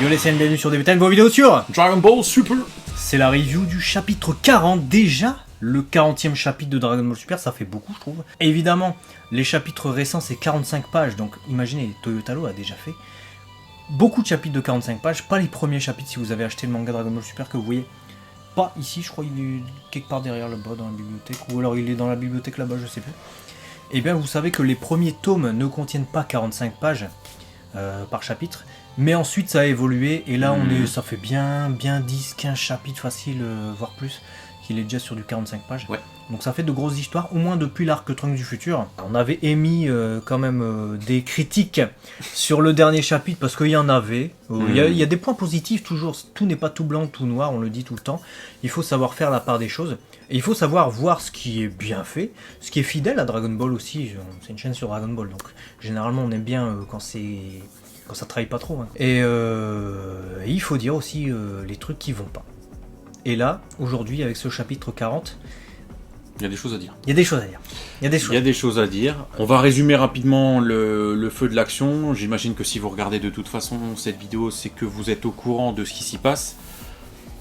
Yo les scènes, bienvenue sur DBT, une vidéo sur Dragon Ball Super. C'est la review du chapitre 40, déjà le 40e chapitre de Dragon Ball Super, ça fait beaucoup je trouve. Évidemment, les chapitres récents c'est 45 pages, donc imaginez, Toyotaro a déjà fait beaucoup de chapitres de 45 pages, pas les premiers chapitres si vous avez acheté le manga Dragon Ball Super que vous voyez. Pas ici, je crois qu'il est quelque part derrière là-bas dans la bibliothèque, ou alors il est dans la bibliothèque là-bas, je sais plus. Et bien vous savez que les premiers tomes ne contiennent pas 45 pages par chapitre, mais ensuite ça a évolué, et là ça fait bien 10-15 chapitres faciles, voire plus, qu'il est déjà sur du 45 pages. Ouais. Donc ça fait de grosses histoires, au moins depuis l'arc Trunks du futur. On avait émis quand même des critiques sur le dernier chapitre, parce qu'il y en avait. Il y a des points positifs toujours, tout n'est pas tout blanc, tout noir, on le dit tout le temps. Il faut savoir faire la part des choses, et il faut savoir voir ce qui est bien fait, ce qui est fidèle à Dragon Ball aussi. C'est une chaîne sur Dragon Ball, donc généralement on aime bien quand ça trahit pas trop. Hein. Et il faut dire aussi les trucs qui vont pas. Et là, aujourd'hui, avec ce chapitre 40... Il y a des choses à dire. Il y a des choses à dire. Il y a des choses à dire. On va résumer rapidement le feu de l'action. J'imagine que si vous regardez de toute façon cette vidéo, c'est que vous êtes au courant de ce qui s'y passe.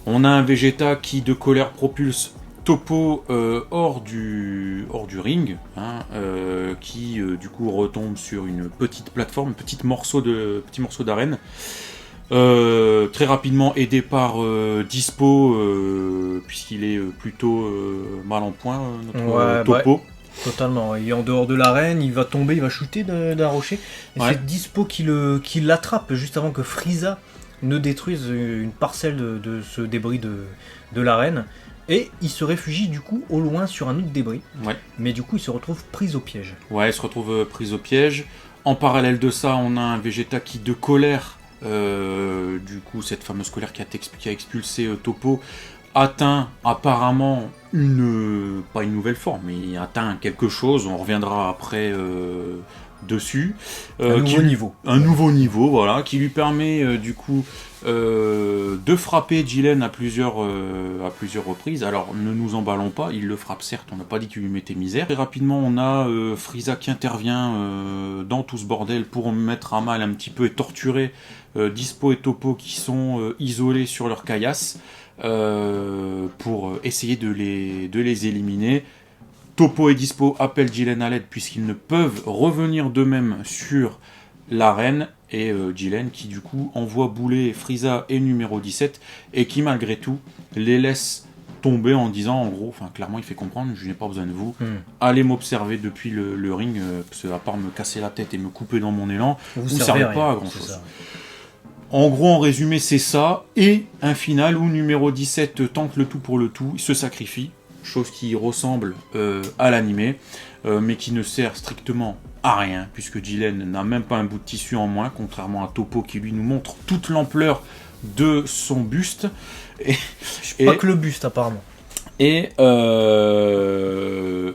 On a un Vegeta qui, de colère, propulse Toppo hors du ring, hein, qui du coup retombe sur une petite plateforme, un petit morceau d'arène. Très rapidement aidé par Dispo, puisqu'il est plutôt mal en point, notre Toppo. Ouais, totalement, il est en dehors de l'arène, il va tomber, il va shooter d'un rocher, et c'est Dispo qui l'attrape juste avant que Frieza ne détruise une parcelle de ce débris de l'arène, et il se réfugie du coup au loin sur un autre débris, mais du coup il se retrouve pris au piège. Ouais, il se retrouve pris au piège. En parallèle de ça, on a un Vegeta qui, de colère, du coup cette fameuse colère qui a expulsé Toppo, atteint apparemment pas une nouvelle forme, mais il atteint quelque chose, on reviendra après dessus. Un nouveau niveau, voilà, qui lui permet du coup de frapper Jiren à plusieurs reprises. Alors ne nous emballons pas, il le frappe certes, on n'a pas dit qu'il lui mettait misère. Très rapidement on a Frieza qui intervient dans tout ce bordel pour mettre à mal un petit peu et torturer Dispo et Toppo qui sont isolés sur leur caillasse pour essayer de les éliminer. Toppo et Dispo appellent Jiren à l'aide puisqu'ils ne peuvent revenir d'eux-mêmes sur l'arène, et Jiren qui du coup envoie bouler Frieza et numéro 17 et qui malgré tout les laisse tomber en disant en gros, enfin clairement il fait comprendre, je n'ai pas besoin de vous, allez m'observer depuis le ring, parce que à part me casser la tête et me couper dans mon élan, vous servez pas à grand chose. En gros, en résumé, c'est ça, et un final où numéro 17 tente le tout pour le tout, il se sacrifie, chose qui ressemble à l'animé, mais qui ne sert strictement à rien, puisque Jiren n'a même pas un bout de tissu en moins, contrairement à Toppo qui lui nous montre toute l'ampleur de son buste. Pas que le buste apparemment. Et on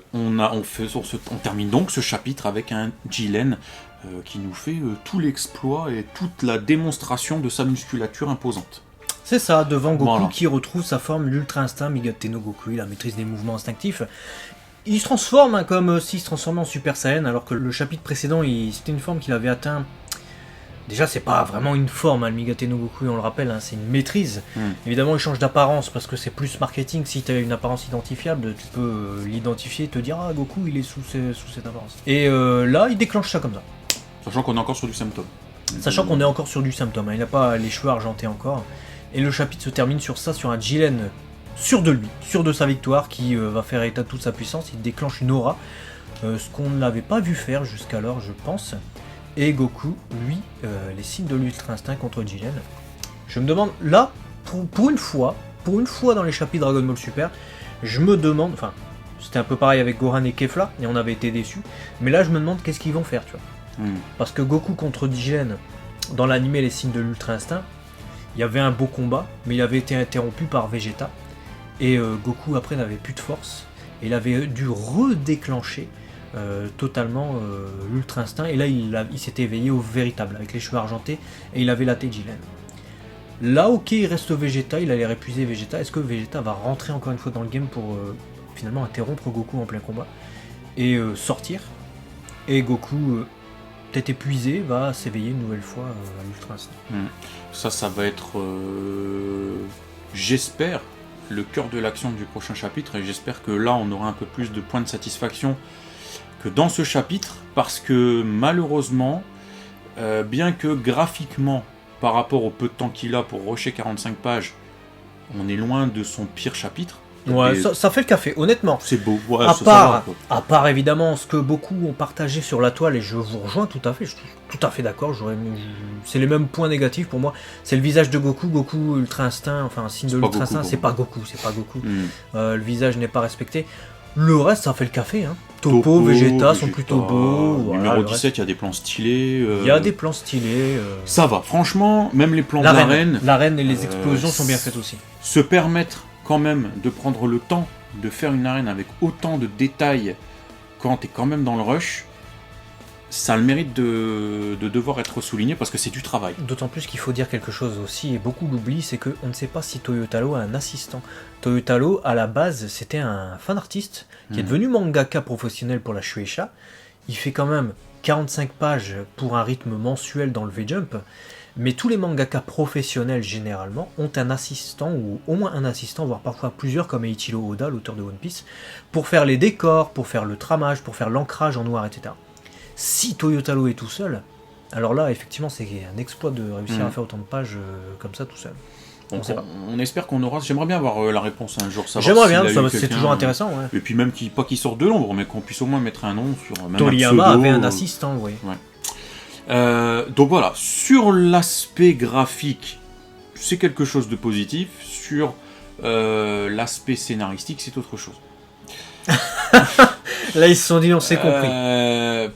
termine donc ce chapitre avec un Jiren qui nous fait tout l'exploit et toute la démonstration de sa musculature imposante. C'est ça, devant Goku qui retrouve sa forme, l'Ultra Instinct, Migate no Goku, la maîtrise des mouvements instinctifs. Il se transforme comme s'il se transformait en Super Saiyan, alors que le chapitre précédent, c'était une forme qu'il avait atteint. Déjà, c'est pas vraiment une forme, hein, le Migate no Goku, on le rappelle, hein, c'est une maîtrise. Évidemment, il change d'apparence parce que c'est plus marketing. Si tu as une apparence identifiable, tu peux l'identifier et te dire ah, Goku, il est sous cette apparence. Et là, il déclenche ça comme ça. Sachant qu'on est encore sur du symptôme. Hein, il n'a pas les cheveux argentés encore. Et le chapitre se termine sur ça, sur un Jiren sûr de lui, sûr de sa victoire, qui va faire état de toute sa puissance. Il déclenche une aura, ce qu'on ne l'avait pas vu faire jusqu'alors, je pense. Et Goku, lui, les signes de l'Ultra Instinct contre Jiren. Je me demande, là, pour une fois dans les chapitres Dragon Ball Super, je me demande, enfin, c'était un peu pareil avec Gohan et Kefla, et on avait été déçus, mais là je me demande qu'est-ce qu'ils vont faire, tu vois. Parce que Goku contre Jiren, dans l'animé Les Signes de l'Ultra Instinct, il y avait un beau combat, mais il avait été interrompu par Vegeta, et Goku après n'avait plus de force, et il avait dû redéclencher totalement l'Ultra Instinct, et là il s'était éveillé au véritable, avec les cheveux argentés, et il avait laté Jiren. Là ok, il reste Vegeta, il allait épuiser Vegeta. Est-ce que Vegeta va rentrer encore une fois dans le game pour finalement interrompre Goku en plein combat et sortir, et Goku peut-être épuisé, va s'éveiller une nouvelle fois à l'Ultra Instinct. Ça va être, j'espère, le cœur de l'action du prochain chapitre, et j'espère que là on aura un peu plus de points de satisfaction que dans ce chapitre, parce que malheureusement, bien que graphiquement, par rapport au peu de temps qu'il a pour rusher 45 pages, on est loin de son pire chapitre. Ouais, ça fait le café, honnêtement. C'est beau. Ouais, à part évidemment ce que beaucoup ont partagé sur la toile, et je vous rejoins tout à fait, je suis tout à fait d'accord, c'est les mêmes points négatifs pour moi. C'est le visage de Goku Ultra Instinct, enfin un signe de l'Ultra Instinct, c'est pas Goku. Le visage n'est pas respecté. Le reste, ça fait le café. Hein. Topo, Vegeta sont plutôt beaux. Numéro 17, il y a des plans stylés. Il y a des plans stylés. Ça va, franchement, même les plans de l'arène. L'arène et les explosions sont bien faites aussi. Se permettre quand même de prendre le temps de faire une arène avec autant de détails quand t'es quand même dans le rush, ça a le mérite de devoir être souligné parce que c'est du travail. D'autant plus qu'il faut dire quelque chose aussi, et beaucoup l'oublient, c'est qu'on ne sait pas si Toyotaro a un assistant. Toyotaro, à la base, c'était un fan artiste qui est devenu mangaka professionnel pour la Shueisha. Il fait quand même 45 pages pour un rythme mensuel dans le V-Jump, mais tous les mangaka professionnels, généralement, ont un assistant, ou au moins un assistant, voire parfois plusieurs, comme Eiichiro Oda, l'auteur de One Piece, pour faire les décors, pour faire le tramage, pour faire l'ancrage en noir, etc. Si Toyotaro est tout seul, alors là, effectivement, c'est un exploit de réussir à faire autant de pages comme ça tout seul. On espère qu'on aura. J'aimerais bien avoir la réponse un jour. J'aimerais bien, c'est toujours intéressant. Ouais. Et puis même pas qu'il sorte de l'ombre, mais qu'on puisse au moins mettre un nom sur. Même Toriyama avait un assistant, oui. Ouais. Donc voilà, sur l'aspect graphique, c'est quelque chose de positif. Sur l'aspect scénaristique, c'est autre chose. Là, ils se sont dit, on s'est compris.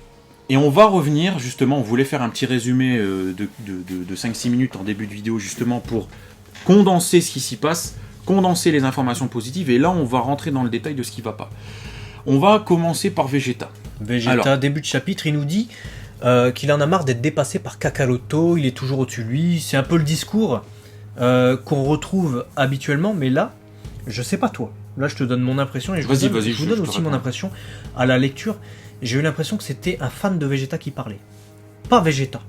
Et on va revenir, justement, on voulait faire un petit résumé de 5-6 minutes en début de vidéo, justement, pour condenser ce qui s'y passe, condenser les informations positives, et là, on va rentrer dans le détail de ce qui va pas. On va commencer par Vegeta. Vegeta, début de chapitre, il nous dit qu'il en a marre d'être dépassé par Kakaroto, il est toujours au-dessus de lui, c'est un peu le discours qu'on retrouve habituellement, mais là, je sais pas toi, là je te donne mon impression, et je vous donne aussi mon impression à la lecture. J'ai eu l'impression que c'était un fan de Vegeta qui parlait. Pas Vegeta.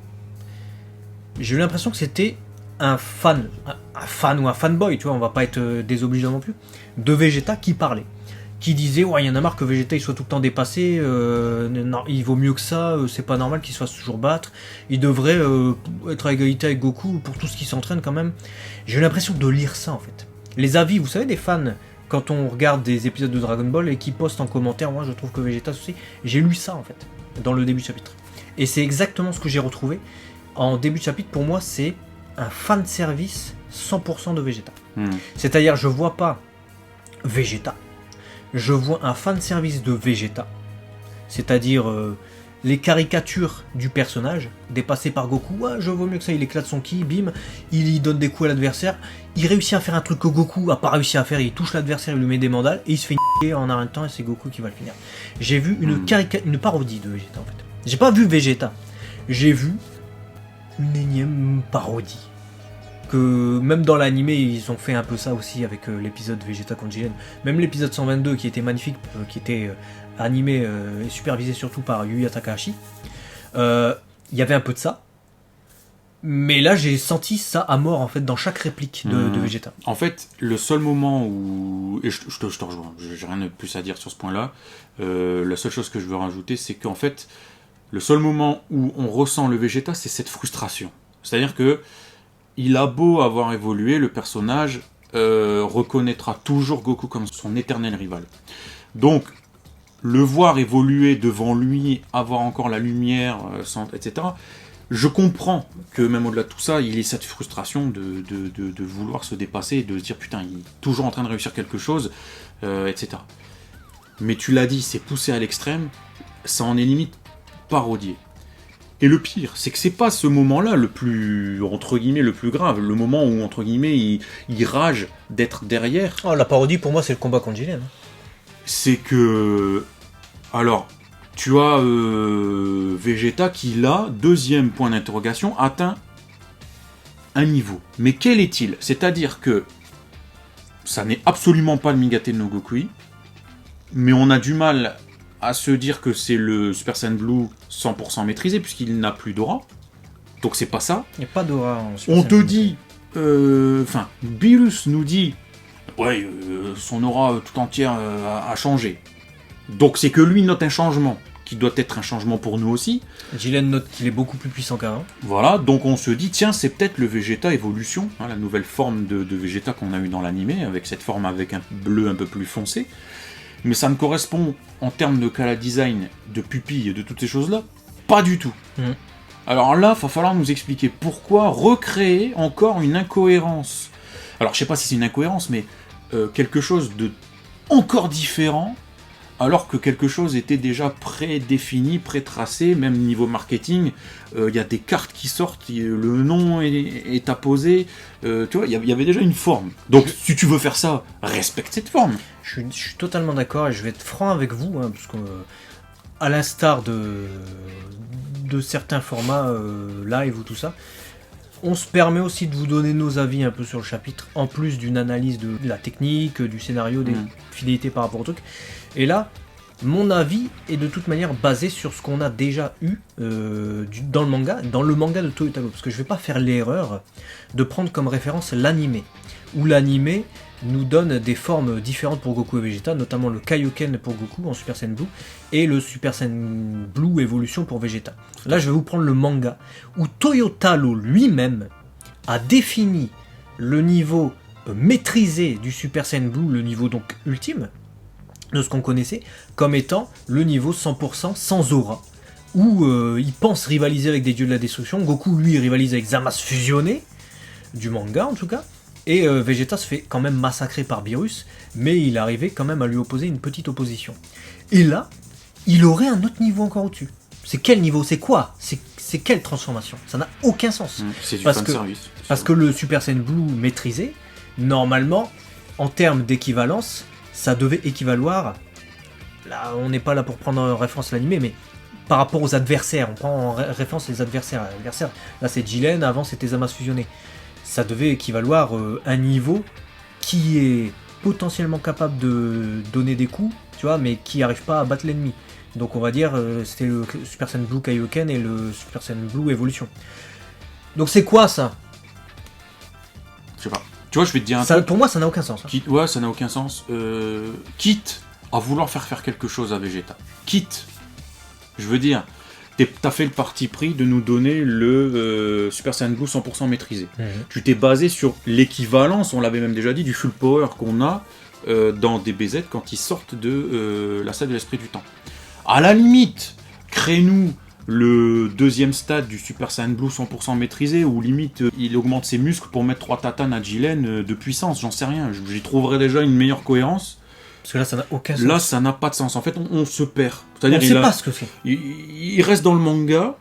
J'ai eu l'impression que c'était un fan ou un fanboy, tu vois, on va pas être désobligeant non plus, de Vegeta qui parlait. Qui disait, ouais, il y en a marre que Vegeta il soit tout le temps dépassé, non, il vaut mieux que ça, c'est pas normal qu'il se fasse toujours battre, il devrait être à égalité avec Goku pour tout ce qui s'entraîne quand même. J'ai eu l'impression de lire ça en fait. Les avis, vous savez, des fans, quand on regarde des épisodes de Dragon Ball et qui postent en commentaire, moi je trouve que Vegeta aussi, j'ai lu ça en fait, dans le début de chapitre. Et c'est exactement ce que j'ai retrouvé. En début de chapitre, pour moi, c'est un fan service 100% de Vegeta. C'est-à-dire, je vois pas Vegeta, je vois un fan service de Vegeta. C'est-à-dire les caricatures du personnage, dépassé par Goku, ouais, je vaux mieux que ça, il éclate son ki, bim, il y donne des coups à l'adversaire, il réussit à faire un truc que Goku a pas réussi à faire, il touche l'adversaire, il lui met des mandales, et il se fait niquer en un temps, et c'est Goku qui va le finir. J'ai vu une parodie de Vegeta, en fait. J'ai pas vu Vegeta, j'ai vu une énième parodie. Que même dans l'animé, ils ont fait un peu ça aussi avec l'épisode Vegeta contre Jiren. Même l'épisode 122 qui était magnifique, qui était animé et supervisé surtout par Yuya Takahashi, il y avait un peu de ça. Mais là, j'ai senti ça à mort en fait dans chaque réplique de Vegeta. En fait, le seul moment où... Et je te rejoins, j'ai rien de plus à dire sur ce point-là. La seule chose que je veux rajouter, c'est qu'en fait, le seul moment où on ressent le Vegeta, c'est cette frustration. C'est-à-dire que il a beau avoir évolué, le personnage reconnaîtra toujours Goku comme son éternel rival. Donc, le voir évoluer devant lui, avoir encore la lumière, etc., je comprends que même au-delà de tout ça, il ait cette frustration de vouloir se dépasser et de se dire putain, il est toujours en train de réussir quelque chose, etc. Mais tu l'as dit, c'est poussé à l'extrême, ça en est limite parodié. Et le pire, c'est que c'est pas ce moment-là le plus, entre guillemets, le plus grave. Le moment où, entre guillemets, il rage d'être derrière. Oh, la parodie, pour moi, c'est le combat contre Jiren. C'est que... Alors, tu as Vegeta qui, là, deuxième point d'interrogation, atteint un niveau. Mais quel est-il ? C'est-à-dire que ça n'est absolument pas le Migate no Gokui, mais on a du mal à se dire que c'est le Super Saiyan Blue 100% maîtrisé, puisqu'il n'a plus d'aura. Donc c'est pas ça. Il n'y a pas d'aura en Super On Saiyan te Blue. dit... Enfin, Beerus nous dit... Ouais, son aura tout entière a changé. Donc c'est que lui note un changement, qui doit être un changement pour nous aussi. Jiren note qu'il est beaucoup plus puissant qu'avant. Voilà, donc on se dit, tiens, c'est peut-être le Vegeta Evolution, hein, la nouvelle forme de Vegeta qu'on a eu dans l'animé, avec cette forme avec un bleu un peu plus foncé. Mais ça ne correspond, en termes de Kala Design, de pupille et de toutes ces choses-là, pas du tout. Alors là, il va falloir nous expliquer pourquoi recréer encore une incohérence. Alors je sais pas si c'est une incohérence, mais quelque chose de encore différent, alors que quelque chose était déjà prédéfini, pré-tracé, même niveau marketing, il y a des cartes qui sortent, le nom est apposé, tu vois, il y avait déjà une forme. Donc si tu veux faire ça, respecte cette forme. Je suis totalement d'accord et je vais être franc avec vous, hein, parce que, à l'instar de certains formats live ou tout ça, on se permet aussi de vous donner nos avis un peu sur le chapitre, en plus d'une analyse de la technique, du scénario, des fidélités par rapport au truc. Et là, mon avis est de toute manière basé sur ce qu'on a déjà eu dans le manga de Toyotaro. Parce que je ne vais pas faire l'erreur de prendre comme référence l'animé, où l'animé nous donne des formes différentes pour Goku et Vegeta, notamment le Kaioken pour Goku en Super Saiyan Blue, et le Super Saiyan Blue Evolution pour Vegeta. Là, je vais vous prendre le manga, où Toyotaro lui-même a défini le niveau maîtrisé du Super Saiyan Blue, le niveau donc ultime, de ce qu'on connaissait, comme étant le niveau 100% sans aura, où il pense rivaliser avec des dieux de la destruction. Goku, lui, rivalise avec Zamasu fusionné, du manga en tout cas, et Vegeta se fait quand même massacrer par Beerus, mais il arrivait quand même à lui opposer une petite opposition. Et là, il aurait un autre niveau encore au-dessus. C'est quel niveau? C'est quoi? C'est quelle transformation? Ça n'a aucun sens. C'est du Parce fanservice. Parce que le Super Saiyan Blue maîtrisé, normalement, en termes d'équivalence, ça devait équivaloir, là on n'est pas là pour prendre en référence l'animé, mais par rapport aux adversaires, on prend en référence les adversaires. Là c'est Jiren, avant c'était Zamasu fusionné. Ça devait équivaloir un niveau qui est potentiellement capable de donner des coups, tu vois, mais qui n'arrive pas à battre l'ennemi. Donc on va dire c'était le Super Saiyan Blue Kaioken et le Super Saiyan Blue Evolution. Donc c'est quoi ça? Je sais pas. Tu vois, je vais te dire un ça, truc. pour moi ça n'a aucun sens. Hein. Ouais, ça n'a aucun sens. Quitte à vouloir faire quelque chose à Vegeta. Quitte. Je veux dire, t'as fait le parti pris de nous donner le Super Saiyan Blue 100% maîtrisé. Tu t'es basé sur l'équivalence, on l'avait même déjà dit, du full power qu'on a dans DBZ quand ils sortent de la salle de l'esprit du temps. À la limite, crée-nous le deuxième stade du Super Saiyan Blue 100% maîtrisé, où limite il augmente ses muscles pour mettre 3 tatanes à Jiren de puissance, j'en sais rien. J'y trouverais déjà une meilleure cohérence. Parce que là ça n'a aucun sens. Là ça n'a pas de sens, en fait on se perd. C'est-à-dire, on ne sait pas ce que c'est. Il reste dans le manga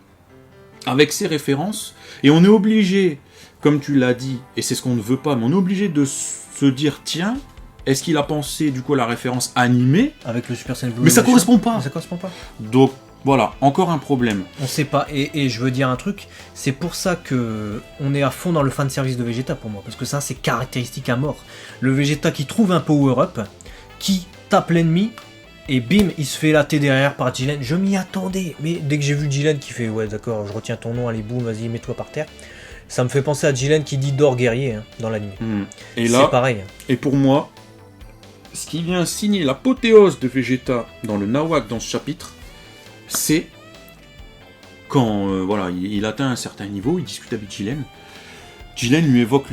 avec ses références, et on est obligé, comme tu l'as dit, et c'est ce qu'on ne veut pas, mais on est obligé de se dire, tiens, est-ce qu'il a pensé du coup à la référence animée avec le Super Saiyan Blue? Mais ça correspond pas. Ça correspond pas. Donc voilà, encore un problème. On sait pas, et je veux dire un truc, c'est pour ça que on est à fond dans le fanservice de Vegeta pour moi, parce que ça c'est caractéristique à mort. Le Vegeta qui trouve un power-up, qui tape l'ennemi, et bim, il se fait latter derrière par Jiren. Je m'y attendais, mais dès que j'ai vu Jiren qui fait ouais d'accord, je retiens ton nom, allez boum, vas-y, mets-toi par terre, ça me fait penser à Jiren qui dit d'or guerrier hein, dans l'anime. Et là, c'est pareil. Et pour moi, ce qui vient signer l'apothéose de Vegeta dans le Nawak dans ce chapitre, c'est quand voilà, il atteint un certain niveau, il discute avec Jiren. Jiren lui évoque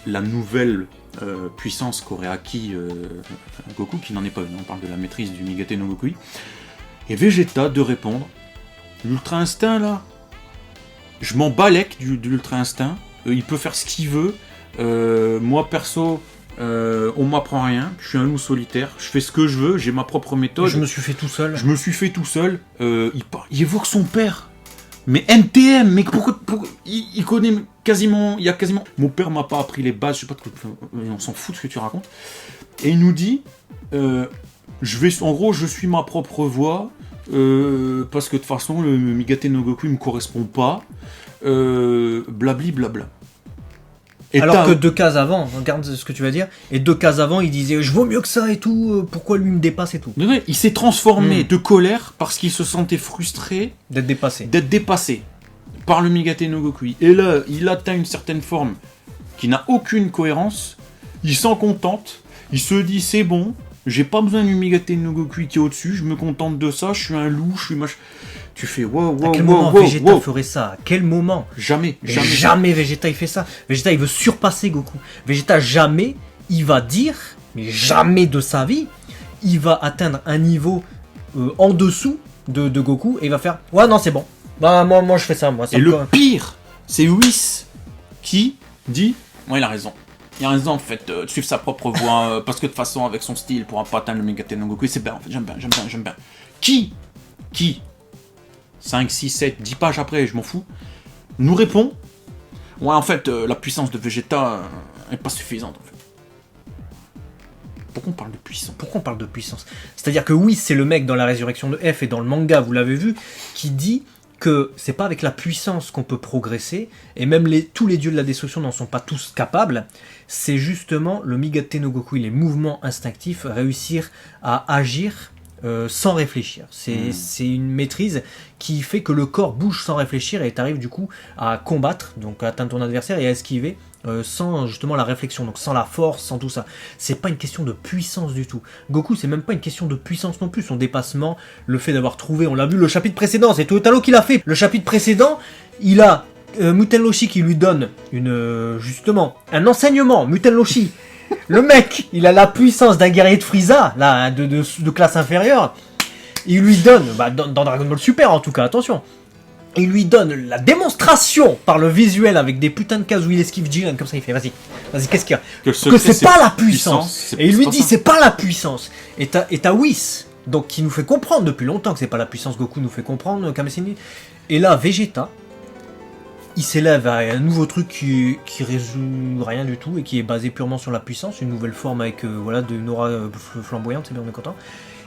la nouvelle puissance qu'aurait acquis Goku, qui n'en est pas une, on parle de la maîtrise du Migate no Gokui. Et Vegeta de répondre, l'Ultra Instinct là, je m'en balèque de l'Ultra Instinct, il peut faire ce qu'il veut, moi perso, on m'apprend rien, je suis un loup solitaire, je fais ce que je veux, j'ai ma propre méthode. Je me suis fait tout seul. Il évoque son père. Mais NTM, mais pourquoi il connaît quasiment, il y a quasiment... Mon père m'a pas appris les bases, je sais pas, on s'en fout de ce que tu racontes. Et il nous dit, en gros, je suis ma propre voix, parce que de toute façon, le Migate no Goku, il me correspond pas, blabli blabla. Et alors que 2 cases avant, regarde ce que tu vas dire, et 2 cases avant, il disait je vaux mieux que ça et tout, pourquoi lui me dépasse et tout. Ouais, il s'est transformé de colère parce qu'il se sentait frustré d'être dépassé par le Migate no Gokui. Et là, il atteint une certaine forme qui n'a aucune cohérence, il s'en contente, il se dit c'est bon, j'ai pas besoin du Migate no Gokui qui est au-dessus, je me contente de ça, je suis un loup, je suis machin. Tu fais wow. À quel moment Vegeta ferait ça? À quel moment? Jamais. Jamais Vegeta il fait ça. Vegeta il veut surpasser Goku. Vegeta jamais il va dire, mais jamais de sa vie, il va atteindre un niveau en dessous de Goku et il va faire ouais non c'est bon. Bah moi je fais ça moi. Ça et le pire, c'est Whis qui dit ouais il a raison. Il a raison en fait de suivre sa propre voie parce que de toute façon avec son style il pourra pas atteindre le Migate no Gokui, c'est bien en fait, j'aime bien. Qui 5, 6, 7, 10 pages après, je m'en fous, nous répond ouais en fait la puissance de Vegeta est pas suffisante en fait. Pourquoi on parle de puissance? C'est-à-dire que oui, c'est le mec dans la résurrection de F et dans le manga, vous l'avez vu, qui dit que c'est pas avec la puissance qu'on peut progresser, et même tous les dieux de la destruction n'en sont pas tous capables, c'est justement le Migate no Gokui, les mouvements instinctifs, réussir à agir sans réfléchir. C'est une maîtrise qui fait que le corps bouge sans réfléchir et tu arrives du coup à combattre, donc à atteindre ton adversaire et à esquiver sans justement la réflexion, donc sans la force, sans tout ça. C'est pas une question de puissance du tout. Goku, c'est même pas une question de puissance non plus. Son dépassement, le fait d'avoir trouvé, on l'a vu le chapitre précédent, c'est Toyotaro qui l'a fait. Le chapitre précédent, il a Muten Roshi qui lui donne justement un enseignement. Muten Roshi, le mec, il a la puissance d'un guerrier de Frieza, là, de classe inférieure. Il lui donne, dans Dragon Ball Super en tout cas, attention. Il lui donne la démonstration par le visuel avec des putains de cases où il esquive Jiren, comme ça il fait vas-y, qu'est-ce qu'il y a? Que c'est pas la puissance. Et il lui dit c'est pas la puissance. Et t'as Whis, donc qui nous fait comprendre depuis longtemps que c'est pas la puissance, Goku nous fait comprendre, Kamesini. Et là, Vegeta, il s'élève à un nouveau truc qui résout rien du tout et qui est basé purement sur la puissance, une nouvelle forme avec de aura flamboyante, c'est bien, on est content.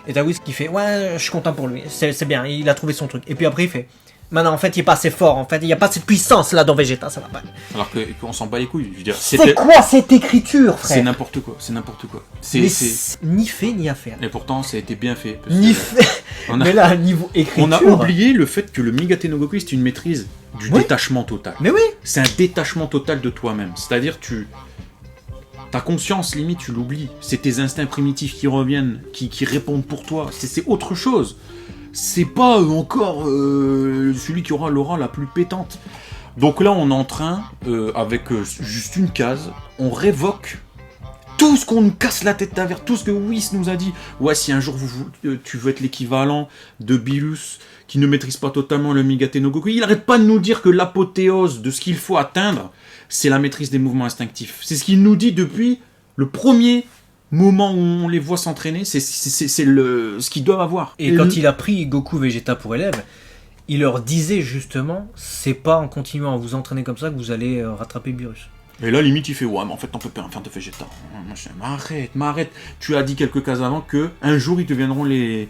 Et t'as Whis qui fait ouais, je suis content pour lui, c'est bien, il a trouvé son truc. Et puis après il fait maintenant en fait il est pas assez fort, en fait il y a pas cette puissance là dans Vegeta, ça va pas. Alors qu'on s'en bat les couilles, je veux dire. C'est quoi cette écriture, frère? C'est n'importe quoi. C'est ni fait ni à faire. Et pourtant ça a été bien fait. Ni fait. Mais là, niveau écriture. On a oublié le fait que le Migate no Gokui c'est une maîtrise du détachement total. Mais oui. C'est un détachement total de toi-même. C'est-à-dire ta conscience, limite, tu l'oublies. C'est tes instincts primitifs qui reviennent, qui répondent pour toi. C'est autre chose. C'est pas encore celui qui aura l'aura la plus pétante. Donc là, on est en train, avec juste une case, on révoque tout ce qu'on nous casse la tête à tout ce que Whis nous a dit. Ouais, si un jour tu veux être l'équivalent de Bilus, qui ne maîtrise pas totalement le Migate no Gokui, il arrête pas de nous dire que l'apothéose de ce qu'il faut atteindre, c'est la maîtrise des mouvements instinctifs. C'est ce qu'il nous dit depuis le premier moment où on les voit s'entraîner, c'est ce qu'ils doivent avoir. Et quand il a pris Goku Vegeta pour élève, il leur disait justement, c'est pas en continuant à vous entraîner comme ça que vous allez rattraper Beerus. Et là, limite, il fait ouais, mais en fait, on peut pas faire de Vegeta. M'arrête. Tu as dit quelques cases avant que un jour ils deviendront les.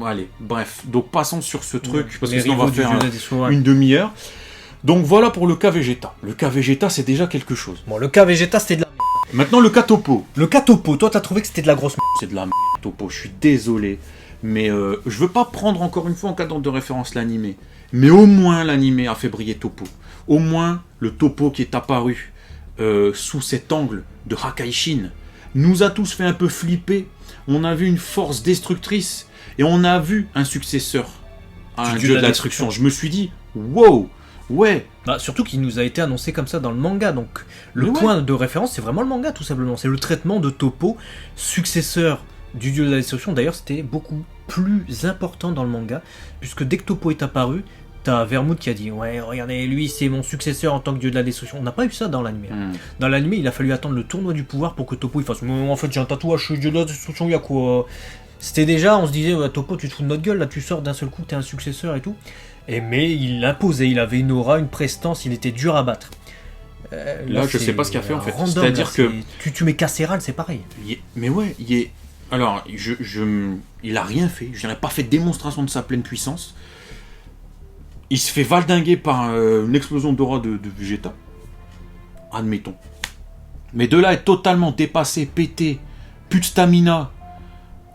Allez, bref. Donc passons sur ce truc parce que sinon on va faire une demi-heure. Donc voilà pour le cas Vegeta. Le cas Vegeta, c'est déjà quelque chose. Bon, le cas Vegeta, c'était de la merde. Maintenant, le cas Toppo. Le cas Toppo, toi, t'as trouvé que c'était de la grosse merde. C'est de la merde, Toppo. Je suis désolé. Mais je veux pas prendre encore une fois en cadre de référence l'animé. Mais au moins l'animé a fait briller Toppo. Au moins le Toppo qui est apparu sous cet angle de Hakaishin nous a tous fait un peu flipper. On a vu une force destructrice et on a vu un successeur à un dieu de la destruction. Je me suis dit, wow, ouais. Surtout qu'il nous a été annoncé comme ça dans le manga. Donc le point de référence, c'est vraiment le manga tout simplement. C'est le traitement de Toppo, successeur du dieu de la destruction. D'ailleurs, c'était beaucoup plus important dans le manga, puisque dès que Toppo est apparu, t'as Vermouth qui a dit ouais, regardez, lui c'est mon successeur en tant que dieu de la destruction. On n'a pas eu ça dans l'anime. Dans l'anime, il a fallu attendre le tournoi du pouvoir pour que Toppo il fasse en fait j'ai un tatouage, je suis dieu de la destruction, il y a quoi. C'était déjà, on se disait Toppo, tu te fous de notre gueule, là tu sors d'un seul coup, t'es un successeur et tout. Mais il l'imposait, il avait une aura, une prestance, il était dur à battre. Là je sais pas ce qu'il a fait en fait. C'est-à-dire que tu mets Casseral, c'est pareil. Mais ouais, alors il a rien fait. Je n'ai pas fait démonstration de sa pleine puissance. Il se fait valdinguer par une explosion d'aura de Vegeta. admettons. Mais de là être totalement dépassé, pété, plus de stamina,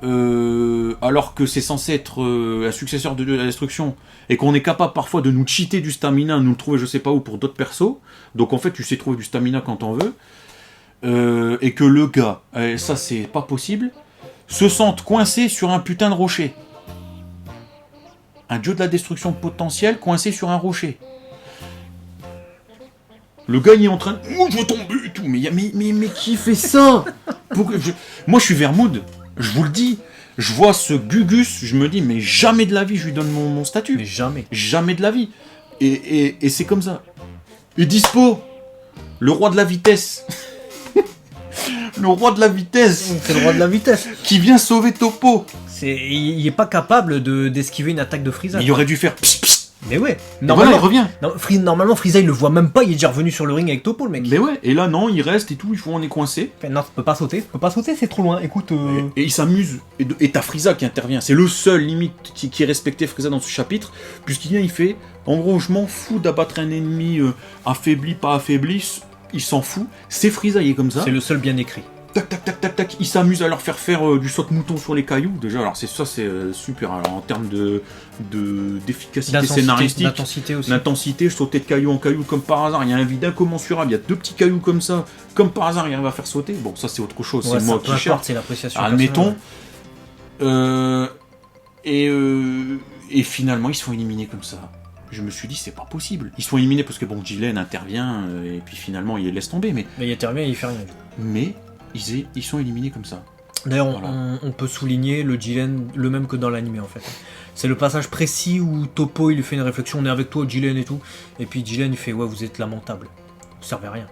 alors que c'est censé être un successeur de la destruction, et qu'on est capable parfois de nous cheater du stamina, nous le trouver je sais pas où pour d'autres persos, donc en fait tu sais trouver du stamina quand t'en veux, et que le gars, ça c'est pas possible, se sente coincé sur un putain de rocher. Un dieu de la destruction potentielle coincé sur un rocher. Le gars il est en train de... Oh, je vais tomber et tout. Mais qui fait ça? Moi je suis Vermoud. Je vous le dis. Je vois ce Gugus. Je me dis mais jamais de la vie je lui donne mon statut. Mais jamais. Jamais de la vie. Et c'est comme ça. Et Dispo. Le roi de la vitesse. Le roi de la vitesse. C'est le roi de la vitesse. Qui vient sauver Topo. Il est pas capable d'esquiver une attaque de Frieza. Il aurait dû faire... Pss, pss. Mais ouais, Normalement, il revient. Normalement, Frieza il le voit même pas, il est déjà revenu sur le ring avec Topo, le mec. Mais ouais, et là non, il reste et tout, on est coincé. Non, tu peux pas sauter, c'est trop loin, écoute. Et il s'amuse, et t'as Frieza qui intervient, c'est le seul limite qui respectait Frieza dans ce chapitre, puisqu'il vient, il fait, en gros, je m'en fous d'abattre un ennemi affaibli, pas affaibli, il s'en fout, c'est Frieza, il est comme ça. C'est le seul bien écrit. Tac, tac, tac, tac, tac, il s'amuse à leur faire du saute-mouton sur les cailloux, déjà, alors c'est super, alors en termes d'efficacité scénaristique, d'intensité, sauter de caillou en caillou comme par hasard, il y a un vide incommensurable, il y a 2 petits cailloux comme ça, comme par hasard il arrive à faire sauter, bon ça c'est autre chose, ouais, c'est moi qui cherche, c'est l'appréciation admettons, et finalement ils se font éliminer comme ça. Je me suis dit c'est pas possible, ils se font éliminer parce que bon Jiren intervient, et puis finalement il les laisse tomber, mais il intervient et il fait rien. Mais ils sont éliminés comme ça. D'ailleurs, voilà. on peut souligner le Jiren, le même que dans l'anime en fait. C'est le passage précis où Topo il lui fait une réflexion, on est avec toi Jiren et tout, et puis Jiren il fait ouais vous êtes lamentable, vous servez à rien.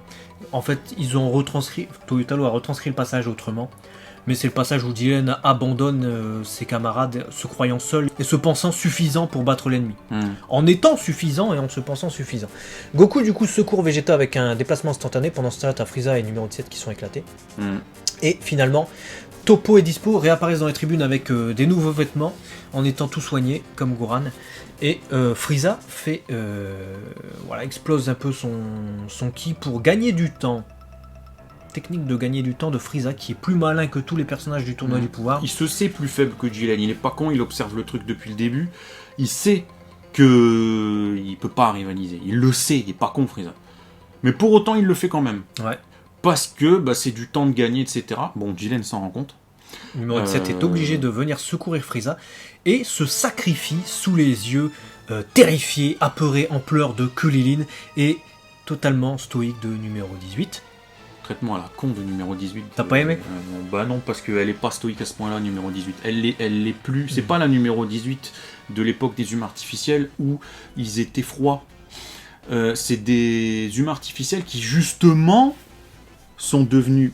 En fait ils ont retranscrit, Toyotaro a retranscrit le passage autrement, mais c'est le passage où Jiren abandonne ses camarades se croyant seul et se pensant suffisant pour battre l'ennemi. En étant suffisant et en se pensant suffisant. Goku du coup secourt Vegeta avec un déplacement instantané, pendant ce temps-là t'as Frieza et numéro 17 qui sont éclatés. Et finalement, Topo et Dispo réapparaissent dans les tribunes avec des nouveaux vêtements, en étant tout soignés, comme Goran. Et Frieza fait, explose un peu son ki pour gagner du temps. Technique de gagner du temps de Frieza, qui est plus malin que tous les personnages du tournoi du pouvoir. Il se sait plus faible que Jiren, il est pas con, il observe le truc depuis le début. Il sait que il peut pas rivaliser, il le sait, il est pas con Frieza. Mais pour autant, il le fait quand même. Ouais. Parce que c'est du temps de gagner, etc. Bon, Jiren s'en rend compte. Numéro 17 est obligé de venir secourir Frieza et se sacrifie sous les yeux terrifiés, apeurés, en pleurs de Kulilin et totalement stoïque de numéro 18. Traitement à la con de numéro 18. T'as pas aimé? Bah non, parce qu'elle est pas stoïque à ce point-là, numéro 18. Elle l'est plus. C'est pas la numéro 18 de l'époque des humains artificiels où ils étaient froids. C'est des humains artificiels qui justement sont devenus,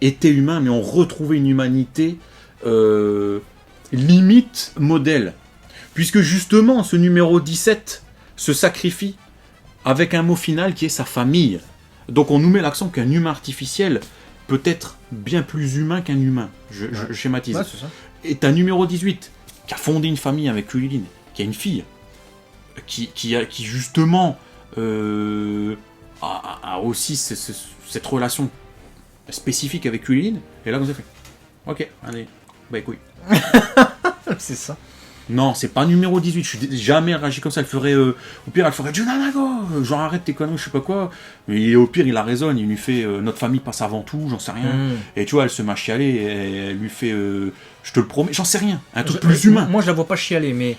étaient humains, mais ont retrouvé une humanité limite modèle. Puisque justement, ce numéro 17 se sacrifie avec un mot final qui est sa famille. Donc on nous met l'accent qu'un humain artificiel peut être bien plus humain qu'un humain. Je schématise. Ouais, c'est ça. Et t'as numéro 18 qui a fondé une famille avec Kulilin, qui a une fille, qui justement a aussi cette relation spécifique avec Kulilin. Et là, on s'est fait ok, allez, écoute. C'est ça. Non, c'est pas numéro 18, je suis jamais réagi comme ça, elle ferait, au pire elle ferait Junanago, genre arrête tes conneries, je sais pas quoi, et au pire il la raisonne, il lui fait notre famille passe avant tout, j'en sais rien, et tu vois elle se met à chialer, et elle lui fait je te le promets, j'en sais rien, un truc plus humain. Moi je la vois pas chialer, mais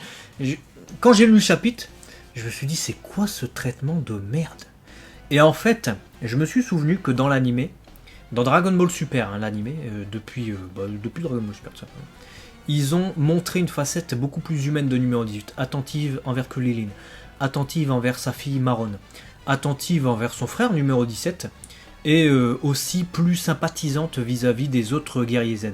quand j'ai lu le chapitre, je me suis dit c'est quoi ce traitement de merde? Et en fait, je me suis souvenu que dans l'animé, dans Dragon Ball Super, l'animé, depuis Dragon Ball Super tout simplement, ils ont montré une facette beaucoup plus humaine de numéro 18, attentive envers Kulilin, attentive envers sa fille Maron, attentive envers son frère numéro 17, et aussi plus sympathisante vis-à-vis des autres guerriers Z.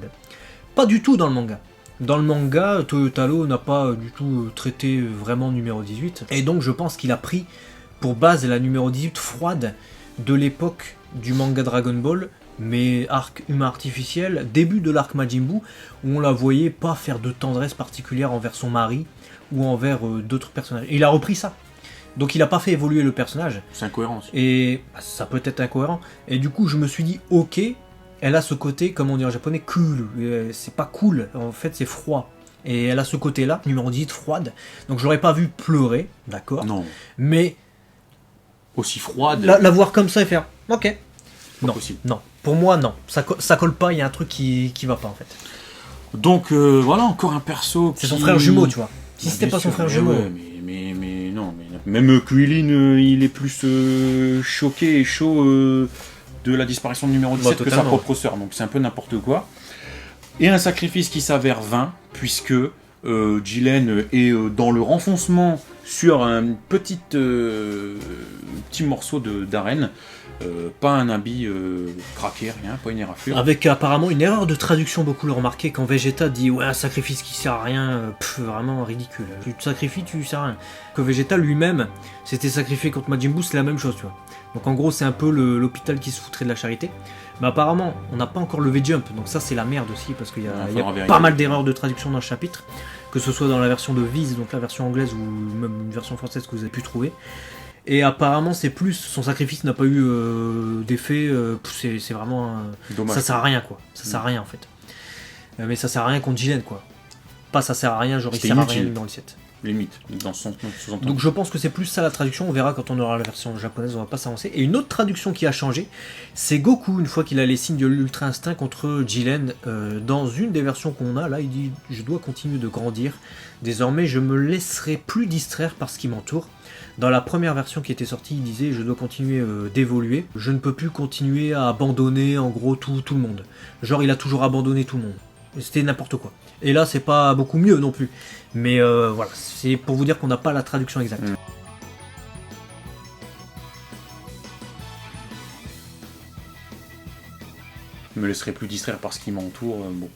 Pas du tout dans le manga. Dans le manga, Toyotaro n'a pas du tout traité vraiment numéro 18, et donc je pense qu'il a pris pour base la numéro 18 froide de l'époque du manga Dragon Ball, mais arc humain artificiel, début de l'arc Majin Buu, où on la voyait pas faire de tendresse particulière envers son mari ou envers d'autres personnages. Et il a repris ça. Donc il a pas fait évoluer le personnage. C'est incohérent aussi. Et ça peut être incohérent. Et du coup, je me suis dit, ok, elle a ce côté, comme on dit en japonais, cool. C'est pas cool, en fait, c'est froid. Et elle a ce côté-là, numéro 18, froide. Donc je l'aurais pas vu pleurer, d'accord. Non. Mais Aussi froide. la voir comme ça et faire, ok. Pas Non, possible. non. Pour moi, non. Ça colle pas, il y a un truc qui va pas, en fait. Donc voilà, encore un perso. C'est son frère jumeau, tu vois. Si Bah, c'était bien pas son sûr, frère mais jumeau. ouais, mais non, mais même Krillin, il est plus choqué et chaud de la disparition de numéro 17 que sa totalement. propre sœur, donc c'est un peu n'importe quoi. Et un sacrifice qui s'avère vain, puisque Jilen est dans le renfoncement sur un petit morceau d'arène, pas un habit craqué, rien, pas une éraflure. Avec apparemment une erreur de traduction, beaucoup l'ont remarqué, quand Vegeta dit ouais, un sacrifice qui sert à rien, vraiment ridicule. Tu te sacrifies, tu sers à rien. Que Vegeta lui-même s'était sacrifié contre Majin Buu, c'est la même chose, tu vois. Donc en gros, c'est un peu l'hôpital qui se foutrait de la charité. Mais apparemment, on n'a pas encore levé Jump, donc ça c'est la merde aussi, parce qu'il y a vérifier. pas mal d'erreurs de traduction dans le chapitre, que ce soit dans la version de Viz, donc la version anglaise, ou même une version française que vous avez pu trouver. Et apparemment, c'est plus, son sacrifice n'a pas eu d'effet, c'est vraiment... Dommage. Ça sert à rien, quoi. Ça sert à rien, en fait. Mais ça sert à rien contre Jilen, quoi. Pas ça sert à rien, genre il C'était sert à inutile. rien numéro 17. Limite, dans son sous-entendu. Donc je pense que c'est plus ça la traduction, on verra quand on aura la version japonaise, on va pas s'avancer. Et une autre traduction qui a changé, c'est Goku, une fois qu'il a les signes de l'Ultra Instinct contre Jilen, dans une des versions qu'on a, là il dit « Je dois continuer de grandir, désormais je me laisserai plus distraire par ce qui m'entoure ». Dans la première version qui était sortie, il disait « Je dois continuer d'évoluer, je ne peux plus continuer à abandonner en gros tout le monde ». Genre il a toujours abandonné tout le monde. C'était n'importe quoi. Et là, c'est pas beaucoup mieux non plus. Mais voilà, c'est pour vous dire qu'on n'a pas la traduction exacte. Je me laisserai plus distraire par ce qui m'entoure. Bon.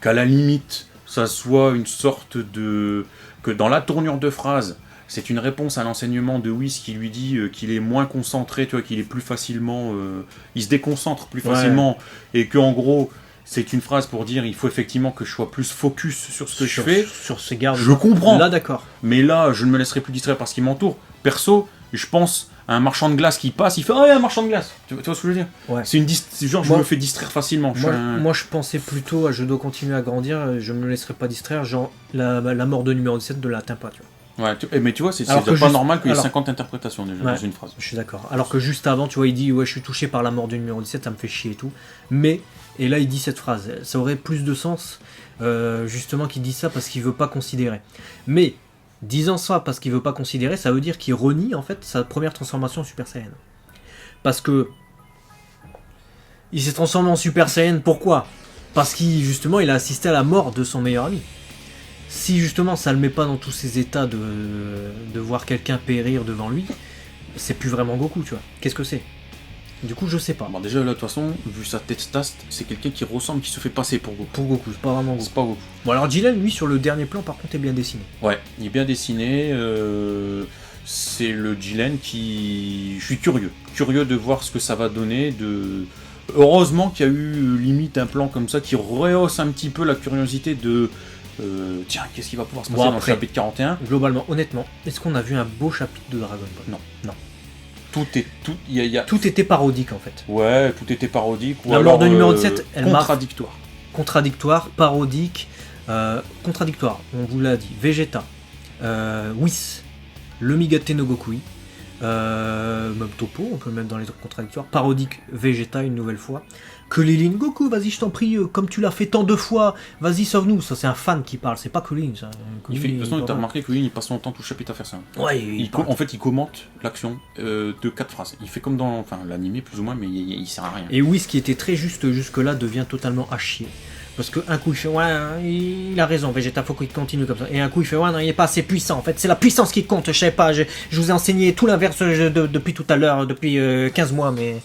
Qu'à la limite, ça soit une sorte de... que dans la tournure de phrase, c'est une réponse à l'enseignement de Whis qui lui dit qu'il est moins concentré, tu vois, qu'il est plus facilement... il se déconcentre plus facilement, et qu'en gros... C'est une phrase pour dire il faut effectivement que je sois plus focus sur ce que je fais. Sur ces gardes. Je comprends. Là, d'accord. Mais là, je ne me laisserai plus distraire par ce qui m'entoure. Perso, je pense à un marchand de glace qui passe, il fait ah, un marchand de glace. Tu vois ce que je veux dire? Ouais. C'est genre, je me fais distraire facilement. Moi, je pensais plutôt à je dois continuer à grandir, je me laisserai pas distraire, genre la mort de numéro 17 ne l'atteint pas, tu vois. Ouais, mais tu vois, c'est Alors pas normal qu'il y ait 50 interprétations déjà dans une phrase. Je suis d'accord. Alors que juste avant, tu vois, il dit ouais, je suis touché par la mort du numéro 17, ça me fait chier et tout. Mais, et là, il dit cette phrase. Ça aurait plus de sens, justement, qu'il dit ça parce qu'il veut pas considérer. Mais, disant ça parce qu'il veut pas considérer, ça veut dire qu'il renie, en fait, sa première transformation en Super Saiyan. Parce que, il s'est transformé en Super Saiyan, pourquoi? Parce qu'il, il a assisté à la mort de son meilleur ami. Si justement ça le met pas dans tous ces états de voir quelqu'un périr devant lui, c'est plus vraiment Goku, tu vois. Qu'est-ce que c'est? Du coup, je sais pas. Bon, déjà, là, de toute façon, vu sa tête staste, c'est quelqu'un qui ressemble, qui se fait passer pour Goku. Pour Goku, c'est pas vraiment Goku. C'est pas Goku. Bon, alors Jilen, lui, sur le dernier plan, par contre, est bien dessiné. Ouais, il est bien dessiné. C'est le Jilen qui... Je suis curieux de voir ce que ça va donner. Heureusement qu'il y a eu limite un plan comme ça qui rehausse un petit peu la curiosité de... tiens, qu'est-ce qui va pouvoir se passer dans le chapitre 41? Globalement, honnêtement, est-ce qu'on a vu un beau chapitre de Dragon Ball? Non. Tout était parodique, en fait. Ouais, tout était parodique. La mort de numéro 17, elle contradictoire. Contradictoire, parodique, contradictoire. On vous l'a dit. Vegeta, Whis, le Migate no Gokui, même Topo, on peut le mettre dans les trucs contradictoires. Parodique, Vegeta une nouvelle fois. Krillin, Goku, vas-y, je t'en prie, comme tu l'as fait tant de fois, vas-y, sauve-nous. Ça, c'est un fan qui parle, c'est pas Krillin, ça. De toute façon, t'as remarqué que lui, il passe son temps tout le chapitre à faire ça. Ouais, en fait, il commente l'action de 4 phrases. Il fait comme dans l'animé, plus ou moins, mais il sert à rien. Et oui, ce qui était très juste jusque-là devient totalement à chier. Parce qu'un coup il fait ouais, il a raison, Vegeta, faut qu'il continue comme ça. Et un coup il fait ouais, non, il est pas assez puissant. En fait, c'est la puissance qui compte. Je sais pas, je vous ai enseigné tout l'inverse depuis tout à l'heure, depuis 15 mois, mais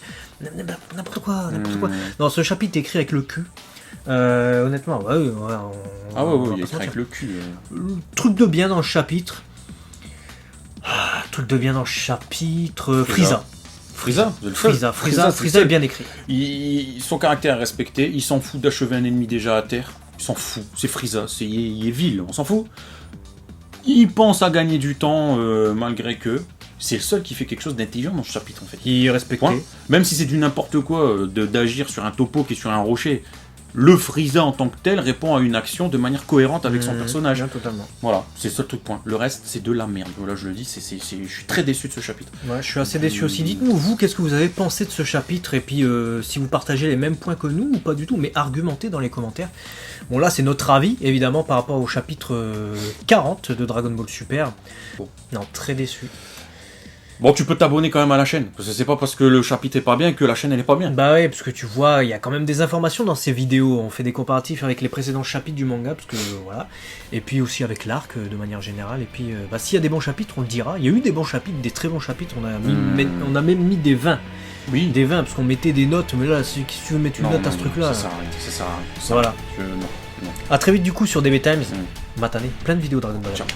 n'importe quoi. Dans ce chapitre écrit avec le cul. Honnêtement, ouais, il est écrit avec le cul. Truc de bien dans le chapitre. Frieza est bien écrit. Son caractère est respecté, il s'en fout d'achever un ennemi déjà à terre. Il s'en fout, c'est Frieza, il est vil, on s'en fout. Il pense à gagner du temps malgré que. C'est le seul qui fait quelque chose d'intelligent dans ce chapitre en fait. Qui est respecté. Point. Même si c'est du n'importe quoi d'agir sur un topo qui est sur un rocher, le Frieza en tant que tel répond à une action de manière cohérente avec son personnage. Bien, totalement. Voilà, c'est le seul truc point. Le reste, c'est de la merde. Voilà, je le dis, je suis très déçu de ce chapitre. Ouais, je suis assez déçu aussi. Dites-nous, vous, qu'est-ce que vous avez pensé de ce chapitre, et puis si vous partagez les mêmes points que nous, ou pas du tout, mais argumentez dans les commentaires. Bon, là, c'est notre avis, évidemment, par rapport au chapitre 40 de Dragon Ball Super. Bon. Non, très déçu. Bon, tu peux t'abonner quand même à la chaîne, parce que c'est pas parce que le chapitre est pas bien que la chaîne elle est pas bien. Bah ouais, parce que tu vois, il y a quand même des informations dans ces vidéos, on fait des comparatifs avec les précédents chapitres du manga, parce que voilà, et puis aussi avec l'arc de manière générale, et puis bah, s'il y a des bons chapitres, on le dira. Il y a eu des bons chapitres, des très bons chapitres, on a même mis des 20. Oui. Des 20, parce qu'on mettait des notes, mais là, si tu veux mettre une note à ce truc-là... Ça sert à rien. Voilà. Non. A très vite du coup sur DB Times. Matane, plein de vidéos Dragon Ball. Ciao.